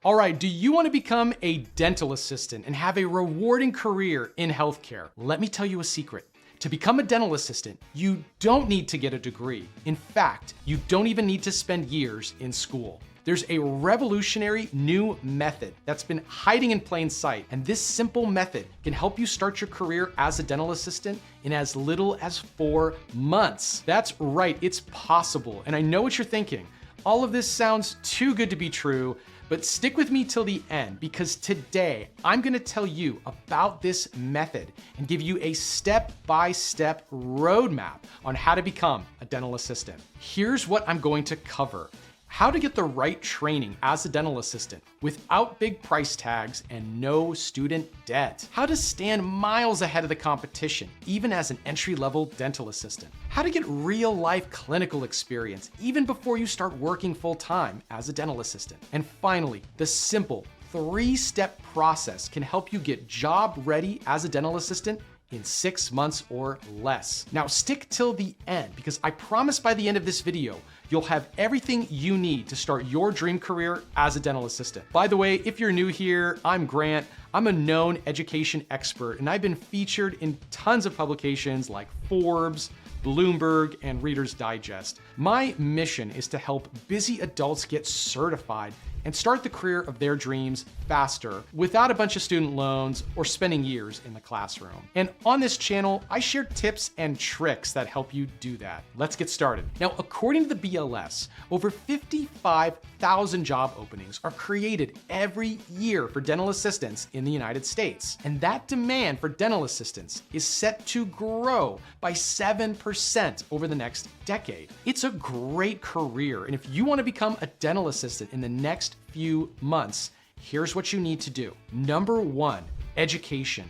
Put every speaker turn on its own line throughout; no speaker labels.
All right, do you want to become a dental assistant and have a rewarding career in healthcare? Let me tell you a secret. To become a dental assistant, you don't need to get a degree. In fact, you don't even need to spend years in school. There's a revolutionary new method that's been hiding in plain sight, and this simple method can help you start your career as a dental assistant in as little as 4 months. That's right, it's possible. And I know what you're thinking. All of this sounds too good to be true, but stick with me till the end, because today I'm gonna tell you about this method and give you a step-by-step roadmap on how to become a dental assistant. Here's what I'm going to cover: how to get the right training as a dental assistant without big price tags and no student debt. How to stand miles ahead of the competition, even as an entry-level dental assistant. How to get real-life clinical experience, even before you start working full-time as a dental assistant. And finally, the simple 3-step process can help you get job-ready as a dental assistant in 6 months or less. Now stick till the end, because I promise by the end of this video, you'll have everything you need to start your dream career as a dental assistant. By the way, if you're new here, I'm Grant. I'm a known education expert, and I've been featured in tons of publications like Forbes, Bloomberg, and Reader's Digest. My mission is to help busy adults get certified and start the career of their dreams faster without a bunch of student loans or spending years in the classroom. And on this channel, I share tips and tricks that help you do that. Let's get started. Now, according to the BLS, over 55,000 job openings are created every year for dental assistants in the United States. And that demand for dental assistants is set to grow by 7% over the next decade. It's a great career, and if you want to become a dental assistant in the next few months, here's what you need to do. Number 1, education.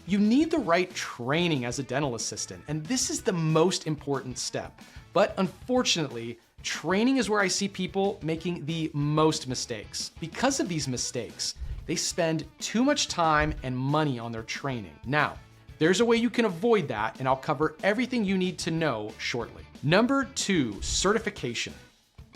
You need the right training as a dental assistant, and this is the most important step. But unfortunately, training is where I see people making the most mistakes. Because of these mistakes, they spend too much time and money on their training. Now, there's a way you can avoid that, and I'll cover everything you need to know shortly. Number 2, certification.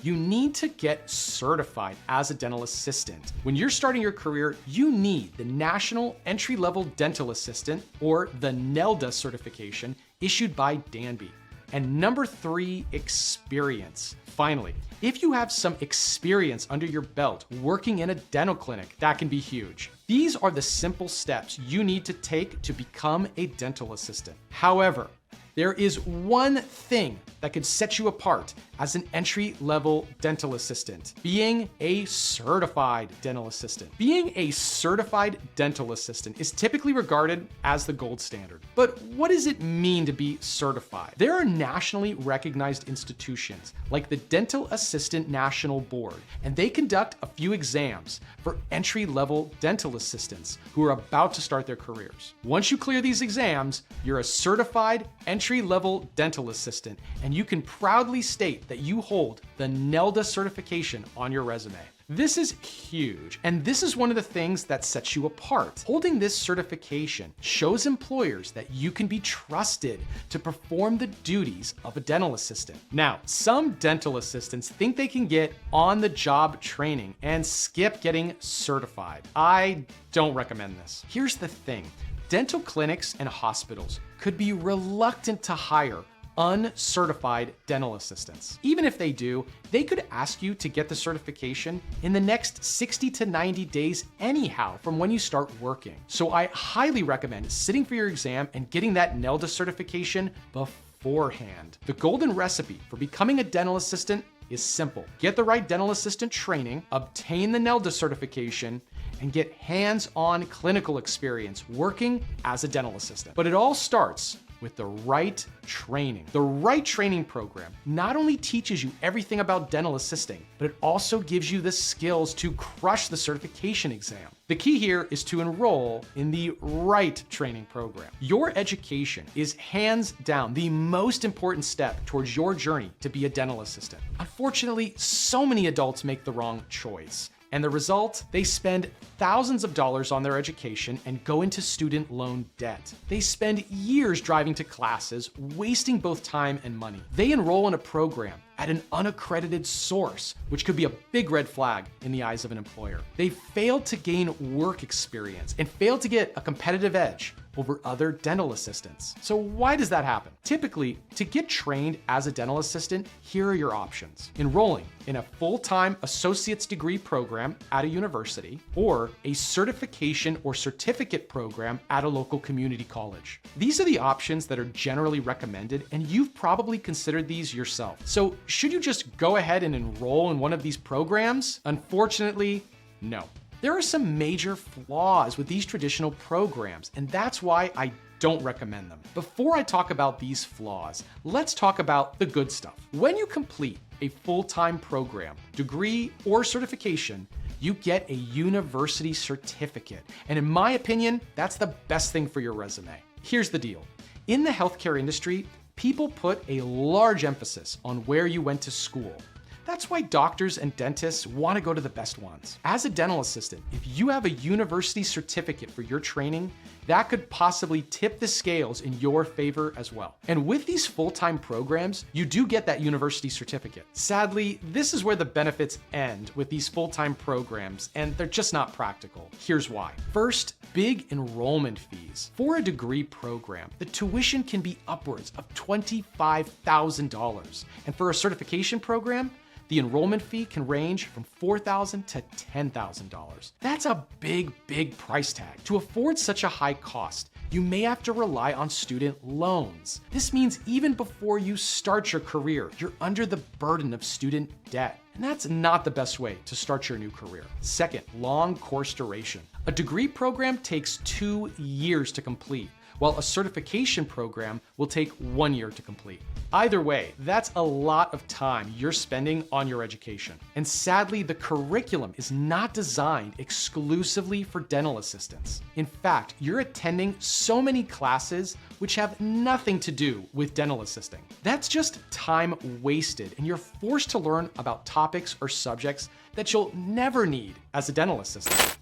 You need to get certified as a dental assistant. When you're starting your career, you need the National Entry-Level Dental Assistant, or the NELDA certification, issued by Danby. And number 3, experience. Finally, if you have some experience under your belt working in a dental clinic, that can be huge. These are the simple steps you need to take to become a dental assistant. However, there is one thing that could set you apart as an entry-level dental assistant: being a certified dental assistant. Being a certified dental assistant is typically regarded as the gold standard. But what does it mean to be certified? There are nationally recognized institutions like the Dental Assistant National Board, and they conduct a few exams for entry-level dental assistants who are about to start their careers. Once you clear these exams, you're a certified entry-level dental assistant, and you can proudly state that you hold the NELDA certification on your resume. This is huge, and this is one of the things that sets you apart. Holding this certification shows employers that you can be trusted to perform the duties of a dental assistant. Now, some dental assistants think they can get on-the-job training and skip getting certified. I don't recommend this. Here's the thing: dental clinics and hospitals could be reluctant to hire uncertified dental assistants. Even if they do, they could ask you to get the certification in the next 60 to 90 days anyhow from when you start working. So I highly recommend sitting for your exam and getting that NELDA certification beforehand. The golden recipe for becoming a dental assistant is simple. Get the right dental assistant training, obtain the NELDA certification, and get hands-on clinical experience working as a dental assistant. But it all starts with the right training. The right training program not only teaches you everything about dental assisting, but it also gives you the skills to crush the certification exam. The key here is to enroll in the right training program. Your education is hands down the most important step towards your journey to be a dental assistant. Unfortunately, so many adults make the wrong choice. And the result? They spend thousands of dollars on their education and go into student loan debt. They spend years driving to classes, wasting both time and money. They enroll in a program at an unaccredited source, which could be a big red flag in the eyes of an employer. They failed to gain work experience and failed to get a competitive edge over other dental assistants. So why does that happen? Typically, to get trained as a dental assistant, here are your options. Enrolling in a full-time associate's degree program at a university, or a certification or certificate program at a local community college. These are the options that are generally recommended, and you've probably considered these yourself. So should you just go ahead and enroll in one of these programs? Unfortunately, no. There are some major flaws with these traditional programs, and that's why I don't recommend them. Before I talk about these flaws, let's talk about the good stuff. When you complete a full-time program, degree, or certification, you get a university certificate. And in my opinion, that's the best thing for your resume. Here's the deal. In the healthcare industry, people put a large emphasis on where you went to school. That's why doctors and dentists want to go to the best ones. As a dental assistant, if you have a university certificate for your training, that could possibly tip the scales in your favor as well. And with these full-time programs, you do get that university certificate. Sadly, this is where the benefits end with these full-time programs, and they're just not practical. Here's why. First, big enrollment fees. For a degree program, the tuition can be upwards of $25,000. And for a certification program, the enrollment fee can range from $4,000 to $10,000. That's a big, big price tag. To afford such a high cost, you may have to rely on student loans. This means even before you start your career, you're under the burden of student debt. And that's not the best way to start your new career. Second, long course duration. A degree program takes 2 years to complete, while a certification program will take 1 year to complete. Either way, that's a lot of time you're spending on your education. And sadly, the curriculum is not designed exclusively for dental assistants. In fact, you're attending so many classes which have nothing to do with dental assisting. That's just time wasted, and you're forced to learn about topics or subjects that you'll never need as a dental assistant.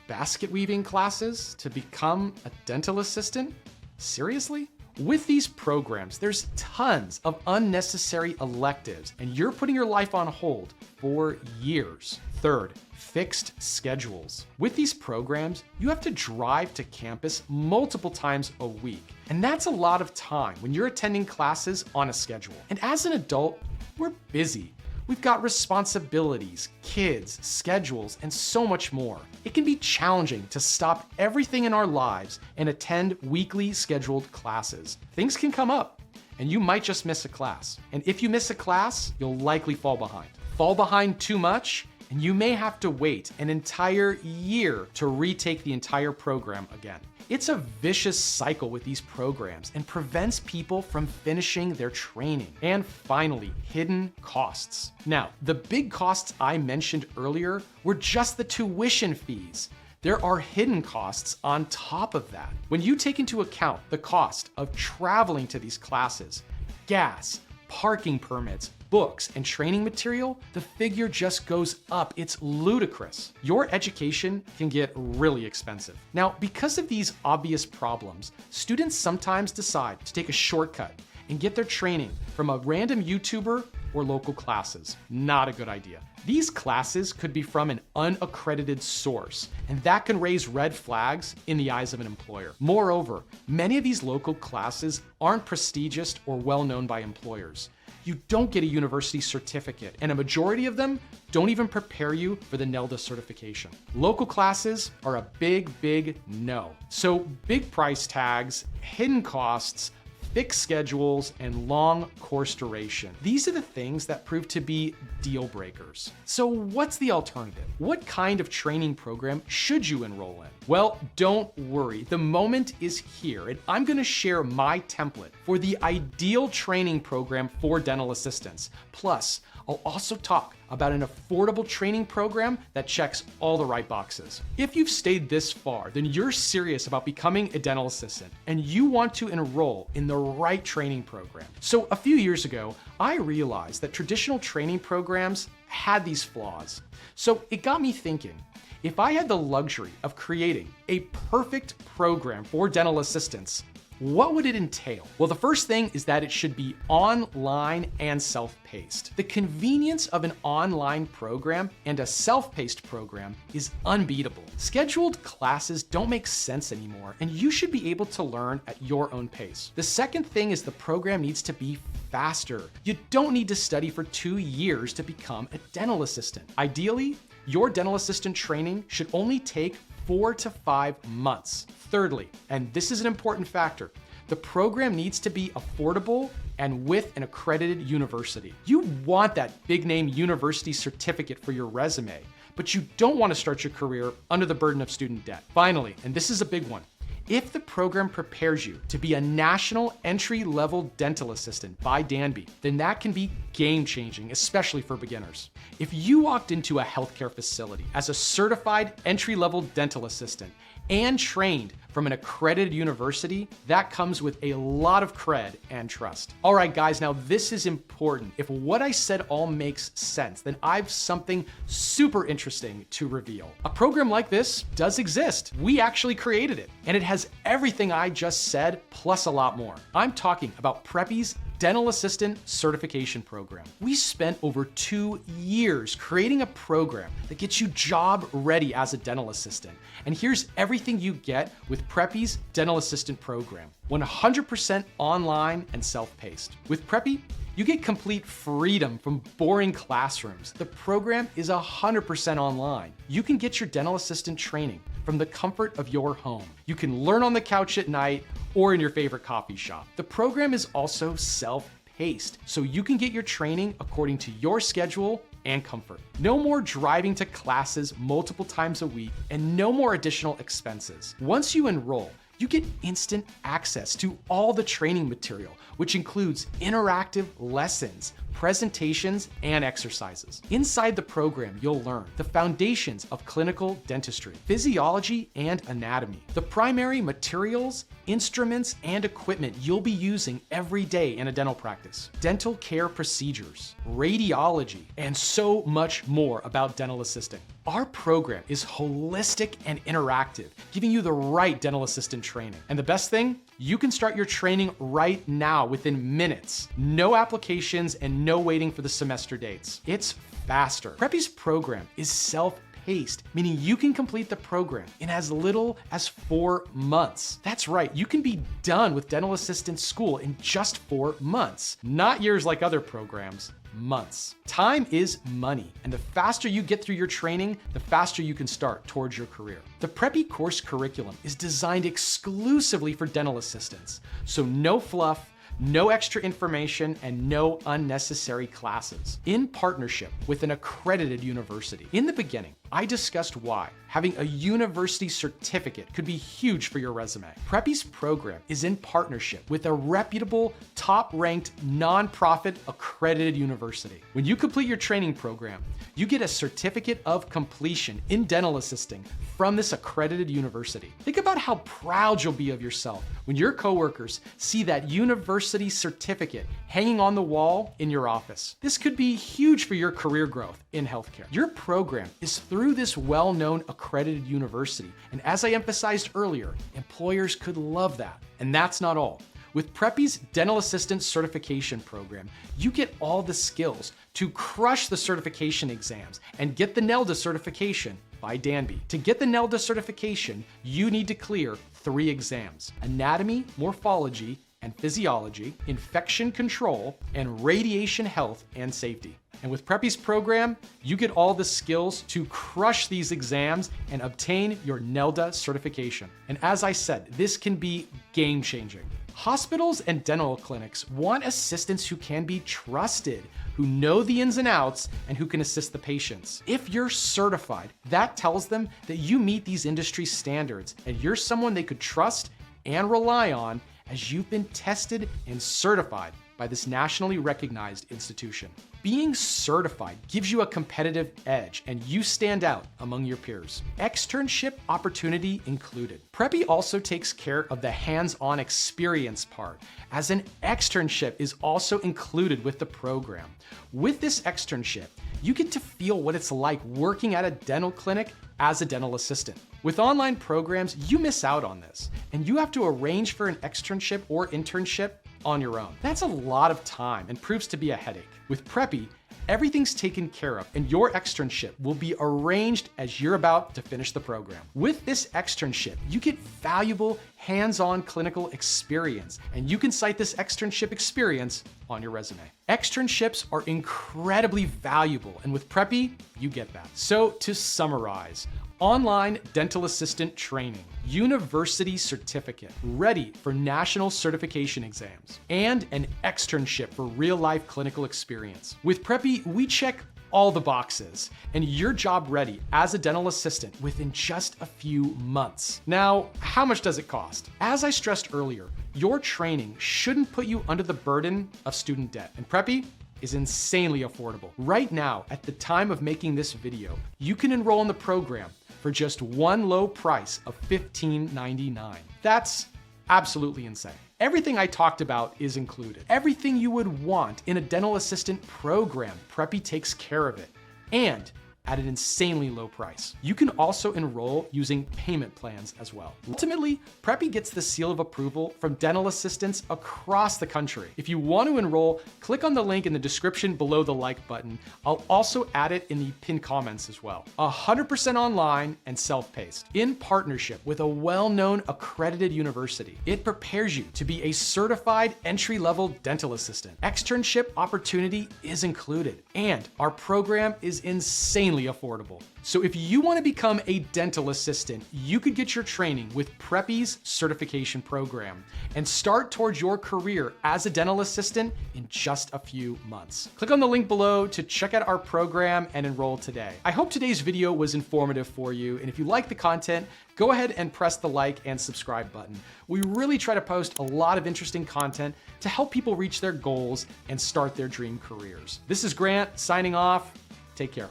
Basket weaving classes to become a dental assistant? Seriously? With these programs, there's tons of unnecessary electives, and you're putting your life on hold for years. Third, fixed schedules. With these programs, you have to drive to campus multiple times a week, and that's a lot of time when you're attending classes on a schedule. And as an adult, we're busy. We've got responsibilities, kids, schedules, and so much more. It can be challenging to stop everything in our lives and attend weekly scheduled classes. Things can come up, and you might just miss a class. And if you miss a class, you'll likely fall behind. Fall behind too much, and you may have to wait an entire year to retake the entire program again. It's a vicious cycle with these programs and prevents people from finishing their training. And finally, hidden costs. Now, the big costs I mentioned earlier were just the tuition fees. There are hidden costs on top of that. When you take into account the cost of traveling to these classes, gas, parking permits, books, and training material, the figure just goes up. It's ludicrous. Your education can get really expensive. Now, because of these obvious problems, students sometimes decide to take a shortcut and get their training from a random YouTuber or local classes. Not a good idea. These classes could be from an unaccredited source, and that can raise red flags in the eyes of an employer. Moreover, many of these local classes aren't prestigious or well known by employers. You don't get a university certificate, and a majority of them don't even prepare you for the NELDA certification. Local classes are a big, big no. So big price tags, hidden costs, fixed schedules, and long course duration. These are the things that prove to be deal breakers. So what's the alternative? What kind of training program should you enroll in? Well, don't worry, the moment is here, and I'm gonna share my template for the ideal training program for dental assistants. Plus, I'll also talk about an affordable training program that checks all the right boxes. If you've stayed this far, then you're serious about becoming a dental assistant and you want to enroll in the right training program. So a few years ago, I realized that traditional training programs had these flaws. So it got me thinking, if I had the luxury of creating a perfect program for dental assistants What would it entail? Well, the first thing is that it should be online and self-paced. The convenience of an online program and a self-paced program is unbeatable. Scheduled classes don't make sense anymore, and you should be able to learn at your own pace. The second thing is the program needs to be faster. You don't need to study for 2 years to become a dental assistant. Ideally, your dental assistant training should only take 4 to 5 months. Thirdly, and this is an important factor, the program needs to be affordable and with an accredited university. You want that big name university certificate for your resume, but you don't want to start your career under the burden of student debt. Finally, and this is a big one, if the program prepares you to be a national entry-level dental assistant by Danby, then that can be game-changing, especially for beginners. If you walked into a healthcare facility as a certified entry-level dental assistant and trained from an accredited university, that comes with a lot of cred and trust. All right, guys, now this is important. If what I said all makes sense, then I've something super interesting to reveal. A program like this does exist. We actually created it, and it has everything I just said, plus a lot more. I'm talking about Preppy's Dental Assistant Certification Program. We spent over 2 years creating a program that gets you job ready as a dental assistant. And here's everything you get with Preppy's Dental Assistant Program. 100% online and self-paced. With Preppy, you get complete freedom from boring classrooms. The program is 100% online. You can get your dental assistant training from the comfort of your home. You can learn on the couch at night or in your favorite coffee shop. The program is also self-paced, so you can get your training according to your schedule and comfort. No more driving to classes multiple times a week and no more additional expenses. Once you enroll, you get instant access to all the training material, which includes interactive lessons, presentations, and exercises. Inside the program, you'll learn the foundations of clinical dentistry, physiology, and anatomy, the primary materials, instruments, and equipment you'll be using every day in a dental practice, dental care procedures, radiology, and so much more about dental assisting. Our program is holistic and interactive, giving you the right dental assistant training. And the best thing, you can start your training right now within minutes. No applications and no waiting for the semester dates. It's faster. Preppy's program is self-paced, meaning you can complete the program in as little as 4 months. That's right, you can be done with dental assistant school in just 4 months. Not years like other programs. Months. Time is money, and the faster you get through your training, the faster you can start towards your career. The Preppy course curriculum is designed exclusively for dental assistants, so no fluff, no extra information, and no unnecessary classes. In partnership with an accredited university. In the beginning, I discussed why having a university certificate could be huge for your resume. Preppy's program is in partnership with a reputable, top-ranked, nonprofit accredited university. When you complete your training program, you get a certificate of completion in dental assisting from this accredited university. Think about how proud you'll be of yourself when your coworkers see that university certificate hanging on the wall in your office. This could be huge for your career growth in healthcare. Your program is through this well-known accredited university, and as I emphasized earlier, employers could love that. And that's not all. With Preppy's Dental Assistant Certification Program, you get all the skills to crush the certification exams and get the NELDA certification by Danby. To get the NELDA certification, you need to clear 3 exams: anatomy, morphology, and physiology, infection control, and radiation health and safety. And with Preppy's program, you get all the skills to crush these exams and obtain your NELDA certification. And as I said, this can be game-changing. Hospitals and dental clinics want assistants who can be trusted, who know the ins and outs, and who can assist the patients. If you're certified, that tells them that you meet these industry standards and you're someone they could trust and rely on, as you've been tested and certified by this nationally recognized institution. Being certified gives you a competitive edge and you stand out among your peers. Externship opportunity included. Preppy also takes care of the hands-on experience part, as an externship is also included with the program. With this externship, you get to feel what it's like working at a dental clinic as a dental assistant. With online programs, you miss out on this, and you have to arrange for an externship or internship on your own. That's a lot of time and proves to be a headache. With Preppy, everything's taken care of, and your externship will be arranged as you're about to finish the program. With this externship, you get valuable hands-on clinical experience, and you can cite this externship experience on your resume. Externships are incredibly valuable, and with Preppy, you get that. So to summarize, online dental assistant training, university certificate, ready for national certification exams, and an externship for real-life clinical experience. With Preppy, we check all the boxes, and you're job ready as a dental assistant within just a few months. Now, how much does it cost? As I stressed earlier, your training shouldn't put you under the burden of student debt, and Preppy is insanely affordable. Right now, at the time of making this video, you can enroll in the program for just one low price of $15.99. That's absolutely insane. Everything I talked about is included. Everything you would want in a dental assistant program, Preppy takes care of it, and at an insanely low price. You can also enroll using payment plans as well. Ultimately, Preppy gets the seal of approval from dental assistants across the country. If you want to enroll, click on the link in the description below the like button. I'll also add it in the pinned comments as well. 100% online and self-paced, in partnership with a well-known accredited university. It prepares you to be a certified entry-level dental assistant. Externship opportunity is included, and our program is insanely affordable. So if you want to become a dental assistant, you could get your training with Preppy's certification program and start towards your career as a dental assistant in just a few months. Click on the link below to check out our program and enroll today. I hope today's video was informative for you, and if you like the content, go ahead and press the like and subscribe button. We really try to post a lot of interesting content to help people reach their goals and start their dream careers. This is Grant signing off. Take care.